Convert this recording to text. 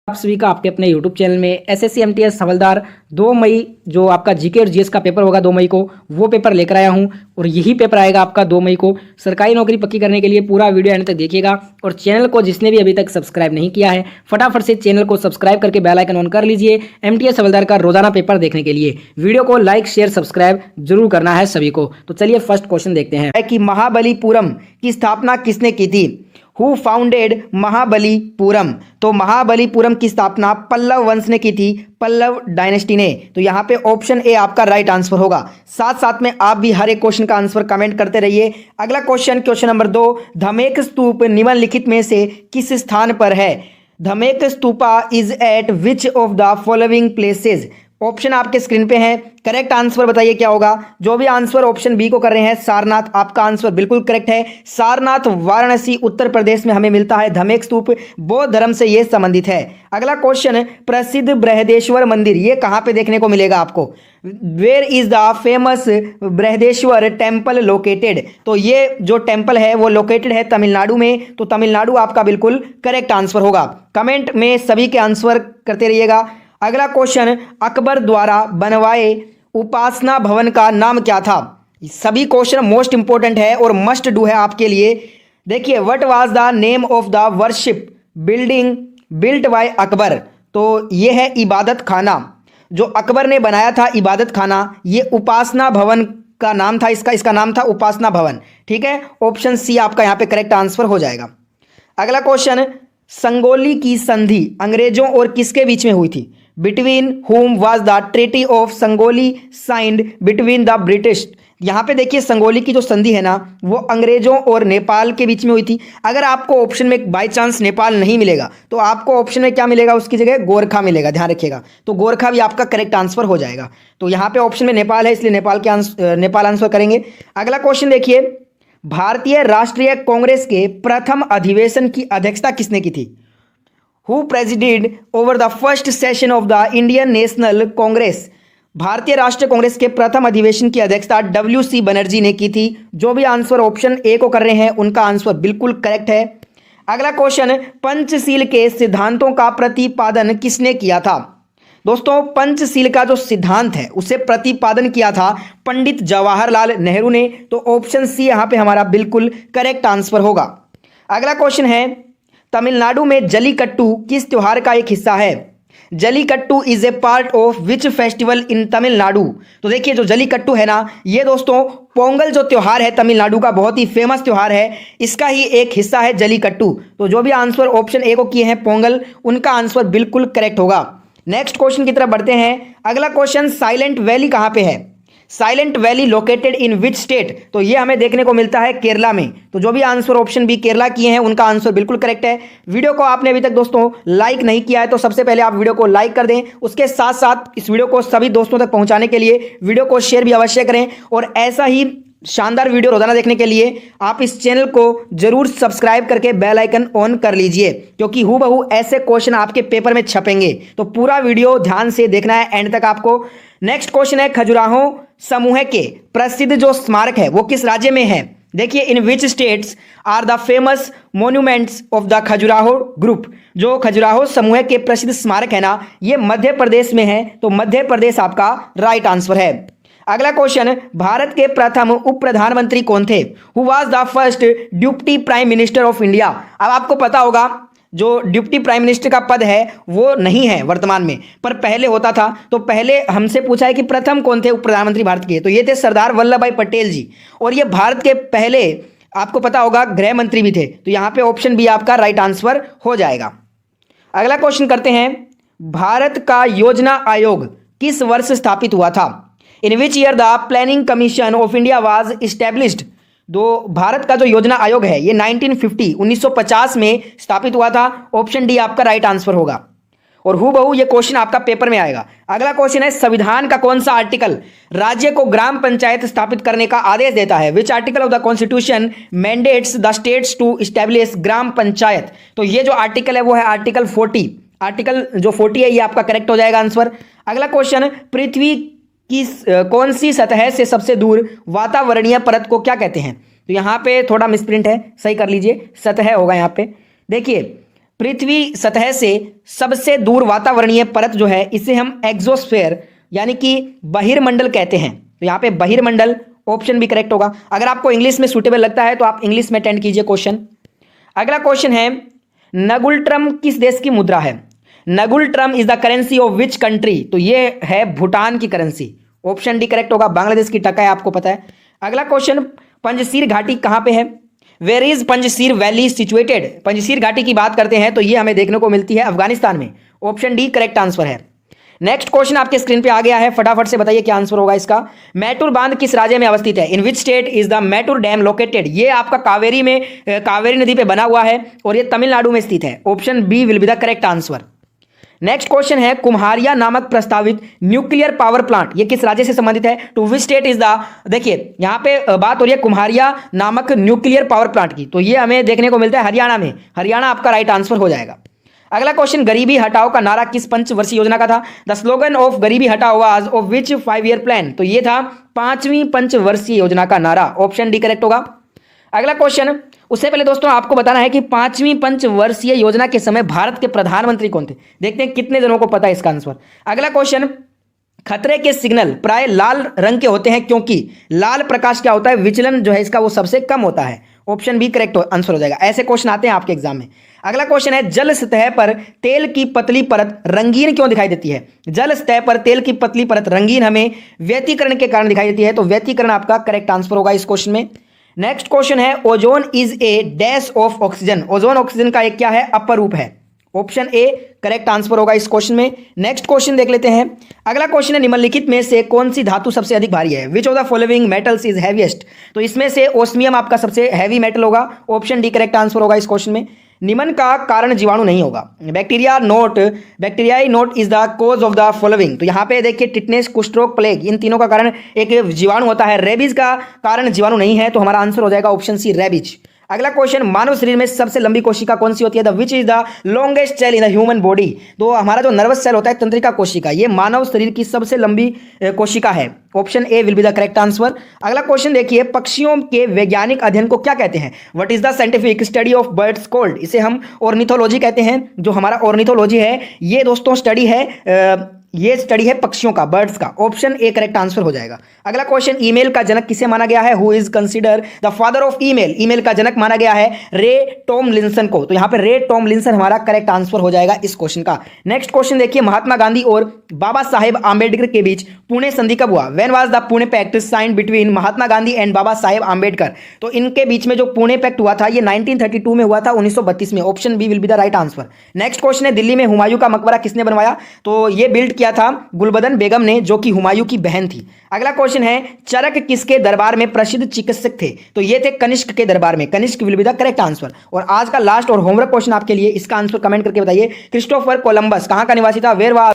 आप सभी का आपके अपने YouTube चैनल में एसएससी एमटीएस हवलदार 2 मई जो आपका जीके और जीएस का पेपर होगा 2 मई को, वो पेपर लेकर आया हूं और यही पेपर आएगा आपका 2 मई को। सरकारी नौकरी पक्की करने के लिए पूरा वीडियो एंड तक देखिएगा और चैनल को जिसने भी अभी तक सब्सक्राइब नहीं किया है फटाफट से चैनल को सब्सक्राइब करके बेल आइकन ऑन कर लीजिए एमटीएस हवलदार का रोजाना पेपर देखने के लिए। वीडियो को लाइक शेयर सब्सक्राइब जरूर करना है सभी को। तो चलिए फर्स्ट क्वेश्चन देखते हैं कि महाबलीपुरम की स्थापना किसने की थी। Who founded Mahabalipuram. तो महाबलीपुरम की स्थापना पल्लव वंश ने की थी, पल्लव डायनेस्टी ने। तो यहाँ पे ऑप्शन ए आपका राइट आंसर होगा। साथ साथ में आप भी हर एक क्वेश्चन का आंसर कमेंट करते रहिए। अगला क्वेश्चन नंबर 2, धमेक स्तूप निम्नलिखित में से किस स्थान पर है। Dhamek stupa is eight which of the following places. Option आपके स्क्रीन पे है, करेक्ट आंसर बताइए क्या होगा। जो भी आंसर ऑप्शन बी को कर रहे हैं सारनाथ, आपका आंसर बिल्कुल करेक्ट है। सारनाथ वाराणसी उत्तर प्रदेश में हमें मिलता है। धमेक स्तूप बौद्ध धर्म से यह संबंधित है। अगला क्वेश्चन, प्रसिद्ध बृहदेश्वर मंदिर ये कहां पे देखने को मिलेगा आपको। Where is the famous Brihadeshwar temple located. तो ये जो टेम्पल है वो लोकेटेड है तमिलनाडु में। तो तमिलनाडु आपका बिल्कुल करेक्ट आंसर होगा। कमेंट में सभी के आंसर करते रहिएगा। अगला क्वेश्चन, अकबर द्वारा बनवाए उपासना भवन का नाम क्या था। सभी क्वेश्चन मोस्ट इंपोर्टेंट है और मस्ट डू है आपके लिए। देखिए, what was the name of the worship building built by Akbar. तो ये है इबादत खाना जो अकबर ने बनाया था, इबादत खाना। ये उपासना भवन का नाम था, इसका नाम था उपासना भवन। ठीक है, ऑप्शन सी आपका यहाँ पे करेक्ट आंसर हो जाएगा। अगला क्वेश्चन, संगोली की संधि अंग्रेजों और किसके बीच में हुई थी। Between whom was the treaty of Sangolli signed between the British. यहाँ पे देखिए संगोली की जो संधि है ना वो अंग्रेजों और नेपाल के बीच में हुई थी। अगर आपको ऑप्शन में बाय चांस नेपाल नहीं मिलेगा तो आपको ऑप्शन में क्या मिलेगा, उसकी जगह गोरखा मिलेगा, ध्यान रखिएगा। तो गोरखा भी आपका करेक्ट आंसर हो जाएगा। तो यहाँ पे ऑप्शन में नेपाल है इसलिए नेपाल आंसर करेंगे। अगला क्वेश्चन देखिए, भारतीय राष्ट्रीय कांग्रेस के प्रथम अधिवेशन की अध्यक्षता किसने की थी। Who presided over the first session of the Indian National Congress। भारतीय राष्ट्रीय कांग्रेस के प्रथम अधिवेशन की अध्यक्षता WC बनर्जी ने की थी। जो भी आंसर ऑप्शन ए को कर रहे हैं उनका आंसर बिल्कुल करेक्ट है। अगला क्वेश्चन, पंचशील के सिद्धांतों का प्रतिपादन किसने किया था। दोस्तों, पंचशील का जो सिद्धांत है उसे प्रतिपादन किया था पंडित जवाहरलाल नेहरू ने। तो ऑप्शन सी यहाँ पे हमारा बिल्कुल करेक्ट आंसर होगा। अगला क्वेश्चन है, तमिलनाडु में जलीकट्टू किस त्योहार का एक हिस्सा है। Jallikattu is a part of which festival in Tamil Nadu. तो देखिए जो जलीकट्टू है ना ये दोस्तों पोंगल जो त्योहार है तमिलनाडु का बहुत ही फेमस त्योहार है, इसका ही एक हिस्सा है जलीकट्टू। तो जो भी आंसर ऑप्शन ए को किए हैं पोंगल, उनका आंसर बिल्कुल करेक्ट होगा। नेक्स्ट क्वेश्चन की तरफ बढ़ते हैं। अगला क्वेश्चन, साइलेंट वैली कहां पे है। Silent valley located in which state. तो ये हमें देखने को मिलता है केरला में। तो जो भी आंसर ऑप्शन बी केरला किए हैं उनका आंसर बिल्कुल करेक्ट है। वीडियो को आपने अभी तक दोस्तों लाइक नहीं किया है तो सबसे पहले आप वीडियो को लाइक कर दें। उसके साथ साथ इस वीडियो को सभी दोस्तों तक पहुंचाने के लिए वीडियो को शेयर भी अवश्य करें और ऐसा ही शानदार वीडियो रोजाना देखने के लिए आप इस चैनल को जरूर सब्सक्राइब करके बेल आइकन ऑन कर लीजिए क्योंकि हूबहू ऐसे क्वेश्चन आपके पेपर में छपेंगे। तो पूरा वीडियो ध्यान से देखना है एंड तक आपको। नेक्स्ट क्वेश्चन है, खजुराहो समूह के प्रसिद्ध जो स्मारक है वो किस राज्य में है। देखिए, in which states are the famous monuments of the Khajuraho group. जो खजुराहो समूह के प्रसिद्ध स्मारक है ना ये मध्य प्रदेश में है। तो मध्य प्रदेश आपका राइट आंसर है। अगला क्वेश्चन, भारत के प्रथम उप प्रधानमंत्री कौन थे। Who was the first deputy prime minister of India. अब आपको पता होगा जो डिप्टी प्राइम मिनिस्टर का पद है वो नहीं है वर्तमान में, पर पहले होता था। तो पहले हमसे पूछा है कि प्रथम कौन थे उप प्रधानमंत्री भारत के, तो ये थे सरदार वल्लभ भाई पटेल जी। और ये भारत के पहले आपको पता होगा गृह मंत्री भी थे। तो यहाँ पे ऑप्शन बी आपका राइट आंसर हो जाएगा। अगला क्वेश्चन करते हैं, भारत का योजना आयोग किस वर्ष स्थापित हुआ था। In which year the planning commission of India was established. दो भारत का जो योजना आयोग है ये 1950 में स्थापित हुआ था। ऑप्शन डी आपका राइट आंसर होगा और हूबहू ये क्वेश्चन आपका पेपर में आएगा। अगला क्वेश्चन है, संविधान का कौन सा आर्टिकल राज्य को ग्राम पंचायत स्थापित करने का आदेश देता है। Which article of the constitution mandates the states to establish gram panchayat. तो ये जो आर्टिकल है वो है आर्टिकल 40। आर्टिकल जो 40 है ये आपका करेक्ट हो जाएगा आंसर। अगला क्वेश्चन, पृथ्वी की कौन सी सतह से सबसे दूर वातावरणीय परत को क्या कहते हैं। तो यहाँ पे थोड़ा मिसप्रिंट है, सही कर लीजिए, सतह होगा यहाँ पे। देखिए, पृथ्वी सतह से सबसे दूर वातावरणीय परत जो है इसे हम एक्सोस्फेयर यानी कि बहिर्मंडल कहते हैं। तो यहाँ पे बहिर्मंडल ऑप्शन भी करेक्ट होगा। अगर आपको इंग्लिश में सूटेबल लगता है तो आप इंग्लिश में अटेंड कीजिए क्वेश्चन। अगला क्वेश्चन है, नगुल किस देश की मुद्रा है? नगुल is the currency of which country? तो ये है भूटान की करेंसी। ऑप्शन डी करेक्ट होगा। बांग्लादेश की टका है, आपको पता है। अगला क्वेश्चन, पंजसीर घाटी कहां पे है? Where is Panjshir valley situated? Panjshir घाटी की बात करते हैं तो ये हमें देखने को मिलती है अफगानिस्तान में। ऑप्शन डी करेक्ट आंसर है। नेक्स्ट क्वेश्चन आपके स्क्रीन पे आ गया है, फटाफट से बताइए क्या आंसर होगा इसका। मैटूर बांध किस राज्य में अवस्थित है? In which state is the Mettur dam located? ये आपका कावेरी नदी पे बना हुआ है और ये तमिलनाडु में स्थित है। Option B will be the correct answer. Next question है, कुम्हारिया नामक प्रस्तावित न्यूक्लियर पावर प्लांट ये किस राज्य से संबंधित है? To which state is the, देखिए यहां पे बात हो रही है कुम्हारिया नामक न्यूक्लियर पावर प्लांट की, तो ये हमें देखने को मिलता है हरियाणा में। हरियाणा आपका राइट आंसर हो जाएगा। अगला क्वेश्चन, गरीबी हटाओ का नारा किस पंचवर्षीय योजना का था? द स्लोगन ऑफ गरीबी हटाओ was of which 5 year plan? तो ये था 5वीं पंचवर्षीय योजना का नारा। ऑप्शन डी करेक्ट होगा। अगला क्वेश्चन, उससे पहले दोस्तों आपको बताना है कि 5वीं पंचवर्षीय योजना के समय भारत के प्रधानमंत्री कौन थे? देखते हैं कितने जनों को पता है इसका आंसर। अगला क्वेश्चन, खतरे के सिग्नल प्राय लाल रंग के होते हैं क्योंकि लाल प्रकाश क्या होता है, विचलन जो है इसका वो सबसे कम होता है। ऑप्शन बी करेक्ट आंसर हो जाएगा। ऐसे क्वेश्चन आते हैं आपके एग्जाम में। अगला क्वेश्चन है, जल सतह पर तेल की पतली परत रंगीन क्यों दिखाई देती है? जल सतह पर तेल की पतली परत रंगीन हमें व्यतिकरण के कारण दिखाई देती है, तो व्यतिकरण आपका करेक्ट आंसर होगा इस क्वेश्चन में। नेक्स्ट क्वेश्चन है, ozone is a dash of oxygen? Ozone oxygen का एक क्या है, अपर रूप है। ऑप्शन ए करेक्ट आंसर होगा इस क्वेश्चन में। नेक्स्ट क्वेश्चन देख लेते हैं। अगला क्वेश्चन है, निम्नलिखित में से कौन सी धातु सबसे अधिक भारी है? Which of the following metals is heaviest? तो इसमें से ओस्मियम आपका सबसे हैवी मेटल होगा। ऑप्शन डी करेक्ट आंसर होगा इस क्वेश्चन में। निम्न का कारण जीवाणु नहीं होगा। बैक्टीरियाई not is the cause of the following? तो यहाँ पे देखिए टिटनेस, कुष्ठ रोग, प्लेग, इन तीनों का कारण एक जीवाणु होता है। रेबीज का कारण जीवाणु नहीं है, तो हमारा आंसर हो जाएगा ऑप्शन सी रेबीज। अगला क्वेश्चन, मानव शरीर में सबसे लंबी कोशिका कौन सी होती है? The which is the longest cell in the human body? तो हमारा जो नर्वस सेल होता है तंत्रिका कोशिका, ये मानव शरीर की सबसे लंबी कोशिका है। Option A will be the correct answer. अगला क्वेश्चन देखिए, पक्षियों के वैज्ञानिक अध्ययन को क्या कहते हैं? What is the scientific study of birds called? इसे हम ऑर्निथोलॉजी कहते हैं। जो हमारा ऑर्निथोलॉजी है ये दोस्तों स्टडी है ये स्टडी है पक्षियों का, बर्ड्स का। ऑप्शन ए करेक्ट आंसर हो जाएगा। अगला क्वेश्चन, ईमेल का जनक किसे माना गया है? Who is consider the father of email? Email का जनक माना गया है रे टॉमलिंसन को। तो यहां पे रे टॉमलिंसन हमारा करेक्ट आंसर हो जाएगा इस क्वेश्चन का। नेक्स्ट क्वेश्चन देखिए, महात्मा गांधी और बाबा साहेब आंबेडकर के बीच पुणे संधि कब हुआ? When was the Pune pact signed between Mahatma Gandhi and Baba Saheb Ambedkar? तो इनके बीच में जो पुणे पैक्ट हुआ था ये 1932 में हुआ था, 1932 में। Option B will be the right answer. Next question है, दिल्ली में हुमायूं का मकबरा किसने बनवाया? तो ये बिल्ड किया था गुलबदन बेगम ने, जो कि हुमायूं की बहन थी। अगला क्वेश्चन है, चरक किसके दरबार में प्रसिद्ध चिकित्सक थे? तो ये थे कनिष्क के दरबार में। Kanishka will be the correct answer. और आज का लास्ट और होमवर्क क्वेश्चन आपके लिए, इसका आंसर कमेंट करके बताइए। क्रिस्टोफर कोलंबस कहां का निवासी था? Where was